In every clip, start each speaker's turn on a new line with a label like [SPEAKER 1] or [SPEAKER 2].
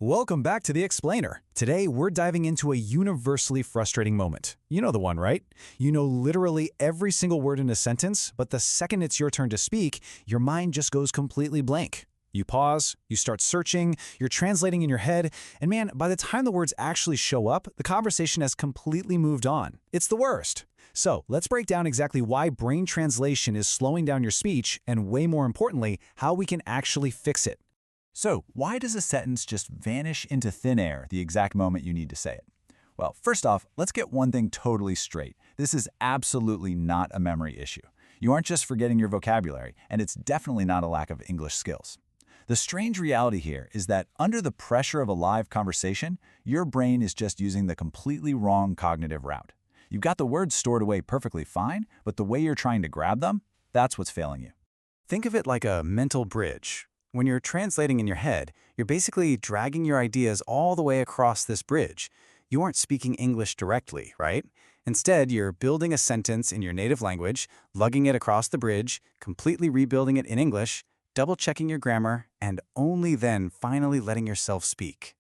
[SPEAKER 1] Welcome back to The Explainer. Today, we're diving into a universally frustrating moment. You know the one, right? You know literally every single word in a sentence, but the second it's your turn to speak, your mind just goes completely blank. You pause, you start searching, you're translating in your head, and man, by the time the words actually show up, the conversation has completely moved on. It's the worst. So, let's break down exactly why brain translation is slowing down your speech, and way more importantly, how we can actually fix it.
[SPEAKER 2] So, why does a sentence just vanish into thin air the exact moment you need to say it? Well, first off, let's get one thing totally straight. This is absolutely not a memory issue. You aren't just forgetting your vocabulary, and it's definitely not a lack of English skills. The strange reality here is that under the pressure of a live conversation, your brain is just using the completely wrong cognitive route. You've got the words stored away perfectly fine, but the way you're trying to grab them, that's what's failing you.
[SPEAKER 1] Think of it like a mental bridge. When you're translating in your head, you're basically dragging your ideas all the way across this bridge. You aren't speaking English directly, right? Instead, you're building a sentence in your native language, lugging it across the bridge, completely rebuilding it in English, double-checking your grammar, and only then finally letting yourself speak.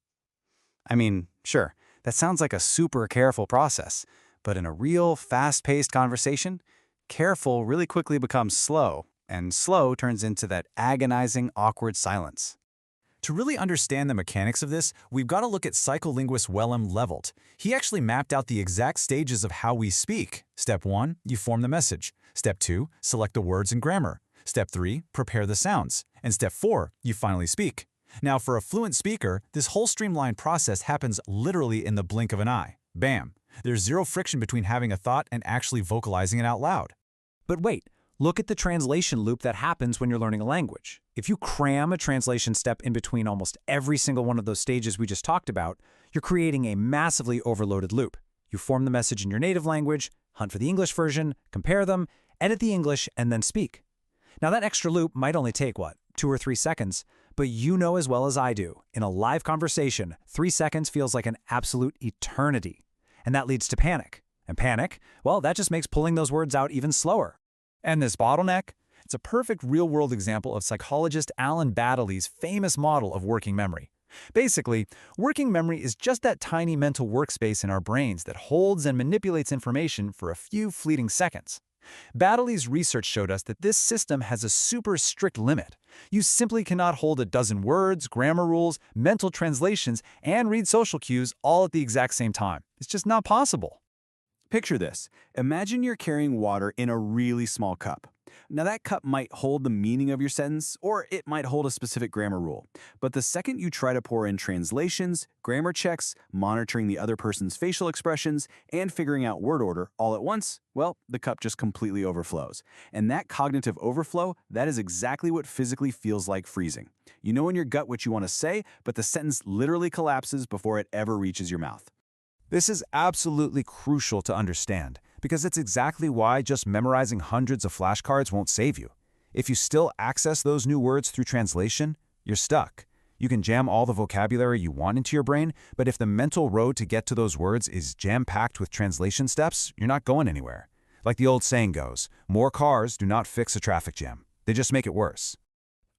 [SPEAKER 1] I mean, sure, that sounds like a super careful process, but in a real, fast-paced conversation, careful really quickly becomes slow, and slow turns into that agonizing, awkward silence. To really understand the mechanics of this, we've got to look at psycholinguist Willem Levelt. He actually mapped out the exact stages of how we speak. Step 1, you form the message. Step 2, select the words and grammar. Step 3, prepare the sounds. And Step 4, you finally speak. Now, for a fluent speaker, this whole streamlined process happens literally in the blink of an eye. Bam! There's zero friction between having a thought and actually vocalizing it out loud. But wait. Look at the translation loop that happens when you're learning a language. If you cram a translation step in between almost every single one of those stages we just talked about, you're creating a massively overloaded loop. You form the message in your native language, hunt for the English version, compare them, edit the English, and then speak. Now that extra loop might only take, 2 or 3 seconds, but you know as well as I do, in a live conversation, 3 seconds feels like an absolute eternity. And that leads to panic. And panic, well, that just makes pulling those words out even slower. And this bottleneck? It's a perfect real-world example of psychologist Alan Baddeley's famous model of working memory. Basically, working memory is just that tiny mental workspace in our brains that holds and manipulates information for a few fleeting seconds. Baddeley's research showed us that this system has a super strict limit. You simply cannot hold a dozen words, grammar rules, mental translations, and read social cues all at the exact same time. It's just not possible.
[SPEAKER 3] Picture this. Imagine you're carrying water in a really small cup. Now that cup might hold the meaning of your sentence, or it might hold a specific grammar rule. But the second you try to pour in translations, grammar checks, monitoring the other person's facial expressions, and figuring out word order all at once, well, the cup just completely overflows. And that cognitive overflow, that is exactly what physically feels like freezing. You know in your gut what you want to say, but the sentence literally collapses before it ever reaches your mouth.
[SPEAKER 1] This is absolutely crucial to understand, because it's exactly why just memorizing hundreds of flashcards won't save you. If you still access those new words through translation, you're stuck. You can jam all the vocabulary you want into your brain, but if the mental road to get to those words is jam-packed with translation steps, you're not going anywhere. Like the old saying goes, more cars do not fix a traffic jam. They just make it worse.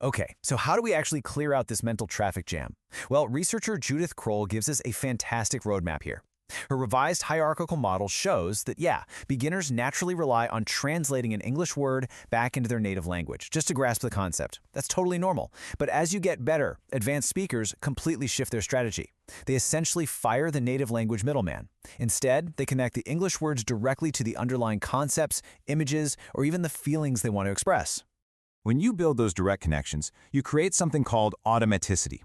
[SPEAKER 4] Okay, so how do we actually clear out this mental traffic jam? Well, researcher Judith Kroll gives us a fantastic roadmap here. Her revised hierarchical model shows that, beginners naturally rely on translating an English word back into their native language, just to grasp the concept. That's totally normal. But as you get better, advanced speakers completely shift their strategy. They essentially fire the native language middleman. Instead, they connect the English words directly to the underlying concepts, images, or even the feelings they want to express.
[SPEAKER 1] When you build those direct connections, you create something called automaticity.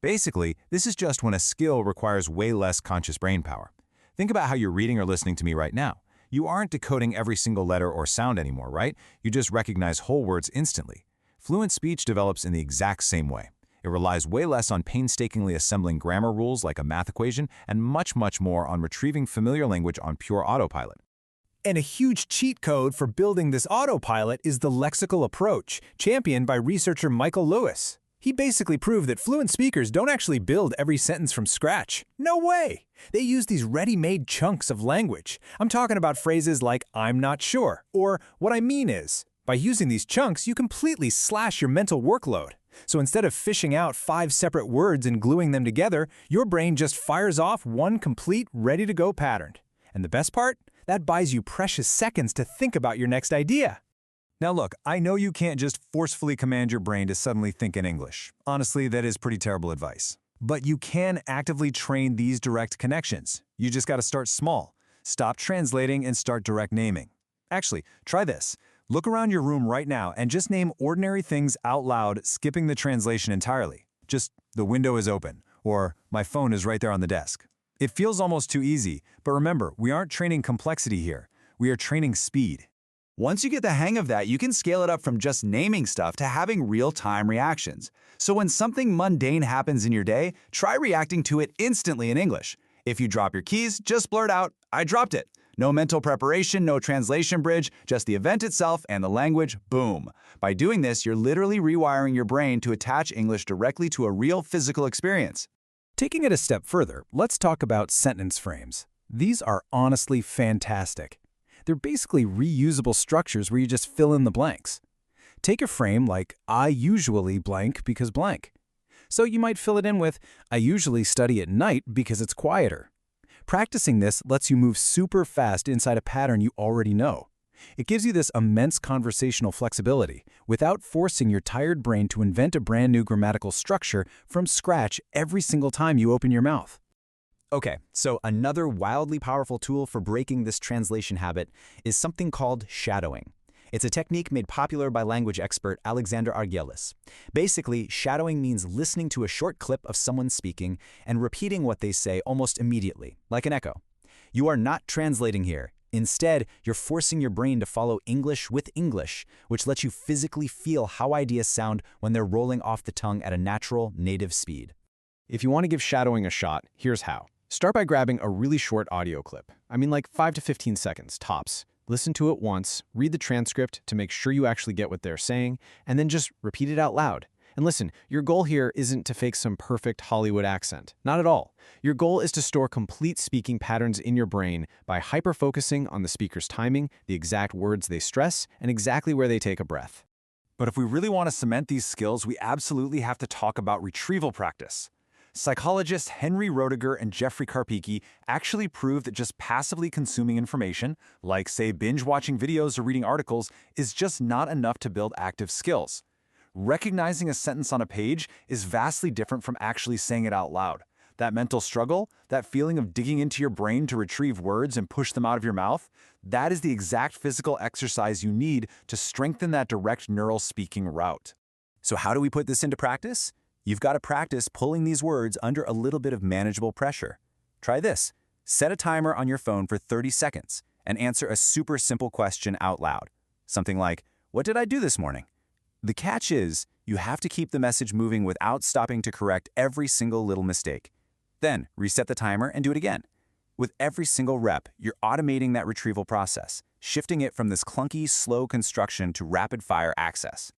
[SPEAKER 1] Basically, this is just when a skill requires way less conscious brain power. Think about how you're reading or listening to me right now. You aren't decoding every single letter or sound anymore, right? You just recognize whole words instantly. Fluent speech develops in the exact same way. It relies way less on painstakingly assembling grammar rules like a math equation and much more on retrieving familiar language on pure autopilot.
[SPEAKER 4] And a huge cheat code for building this autopilot is the lexical approach, championed by researcher Michael Lewis. He basically proved that fluent speakers don't actually build every sentence from scratch. No way! They use these ready-made chunks of language. I'm talking about phrases like "I'm not sure" or "what I mean is." By using these chunks, you completely slash your mental workload.
[SPEAKER 5] So instead of fishing out 5 separate words and gluing them together, your brain just fires off one complete, ready-to-go pattern. And the best part? That buys you precious seconds to think about your next idea.
[SPEAKER 2] Now look, I know you can't just forcefully command your brain to suddenly think in English. Honestly, that is pretty terrible advice. But you can actively train these direct connections. You just got to start small. Stop translating and start direct naming. Actually, try this. Look around your room right now and just name ordinary things out loud, skipping the translation entirely. Just, the window is open, or my phone is right there on the desk. It feels almost too easy, but remember, we aren't training complexity here. We are training speed.
[SPEAKER 3] Once you get the hang of that, you can scale it up from just naming stuff to having real-time reactions. So when something mundane happens in your day, try reacting to it instantly in English. If you drop your keys, just blurt out, "I dropped it." No mental preparation, no translation bridge, just the event itself and the language, boom. By doing this, you're literally rewiring your brain to attach English directly to a real physical experience.
[SPEAKER 5] Taking it a step further, let's talk about sentence frames. These are honestly fantastic. They're basically reusable structures where you just fill in the blanks. Take a frame like, "I usually blank because blank." So you might fill it in with, "I usually study at night because it's quieter." Practicing this lets you move super fast inside a pattern you already know. It gives you this immense conversational flexibility without forcing your tired brain to invent a brand new grammatical structure from scratch every single time you open your mouth.
[SPEAKER 4] Okay, so another wildly powerful tool for breaking this translation habit is something called shadowing. It's a technique made popular by language expert Alexander Argelis. Basically, shadowing means listening to a short clip of someone speaking and repeating what they say almost immediately, like an echo. You are not translating here. Instead, you're forcing your brain to follow English with English, which lets you physically feel how ideas sound when they're rolling off the tongue at a natural, native speed.
[SPEAKER 6] If you want to give shadowing a shot, here's how. Start by grabbing a really short audio clip. I mean like 5 to 15 seconds, tops. Listen to it once, read the transcript to make sure you actually get what they're saying, and then just repeat it out loud. And listen, your goal here isn't to fake some perfect Hollywood accent. Not at all. Your goal is to store complete speaking patterns in your brain by hyper-focusing on the speaker's timing, the exact words they stress, and exactly where they take a breath.
[SPEAKER 2] But if we really want to cement these skills, we absolutely have to talk about retrieval practice. Psychologists Henry Roediger and Jeffrey Karpicki actually proved that just passively consuming information, like say binge-watching videos or reading articles, is just not enough to build active skills. Recognizing a sentence on a page is vastly different from actually saying it out loud. That mental struggle, that feeling of digging into your brain to retrieve words and push them out of your mouth, that is the exact physical exercise you need to strengthen that direct neural speaking route.
[SPEAKER 1] So how do we put this into practice? You've got to practice pulling these words under a little bit of manageable pressure. Try this. Set a timer on your phone for 30 seconds and answer a super simple question out loud. Something like, "What did I do this morning?" The catch is, you have to keep the message moving without stopping to correct every single little mistake. Then, reset the timer and do it again. With every single rep, you're automating that retrieval process, shifting it from this clunky, slow construction to rapid-fire access.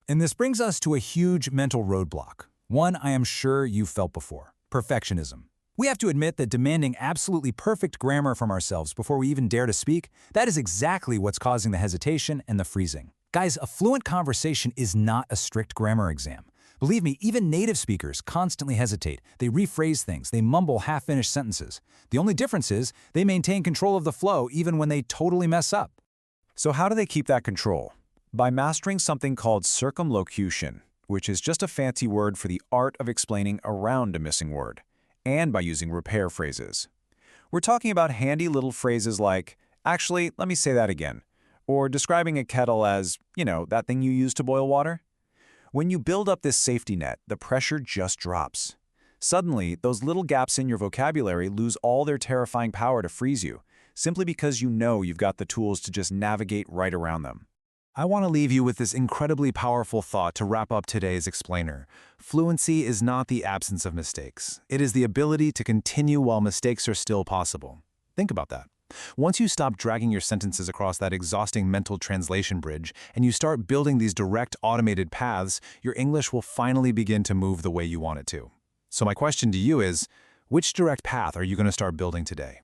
[SPEAKER 5] And this brings us to a huge mental roadblock. One I am sure you've felt before: perfectionism. We have to admit that demanding absolutely perfect grammar from ourselves before we even dare to speak, that is exactly what's causing the hesitation and the freezing. Guys, a fluent conversation is not a strict grammar exam. Believe me, even native speakers constantly hesitate. They rephrase things, they mumble half-finished sentences. The only difference is they maintain control of the flow even when they totally mess up.
[SPEAKER 2] So how do they keep that control? By mastering something called circumlocution, which is just a fancy word for the art of explaining around a missing word, and by using repair phrases. We're talking about handy little phrases like, "Actually, let me say that again," or describing a kettle as, that thing you use to boil water. When you build up this safety net, the pressure just drops. Suddenly, those little gaps in your vocabulary lose all their terrifying power to freeze you, simply because you know you've got the tools to just navigate right around them. I want to leave you with this incredibly powerful thought to wrap up today's explainer. Fluency is not the absence of mistakes. It is the ability to continue while mistakes are still possible. Think about that. Once you stop dragging your sentences across that exhausting mental translation bridge and you start building these direct automated paths, your English will finally begin to move the way you want it to. So my question to you is, which direct path are you going to start building today?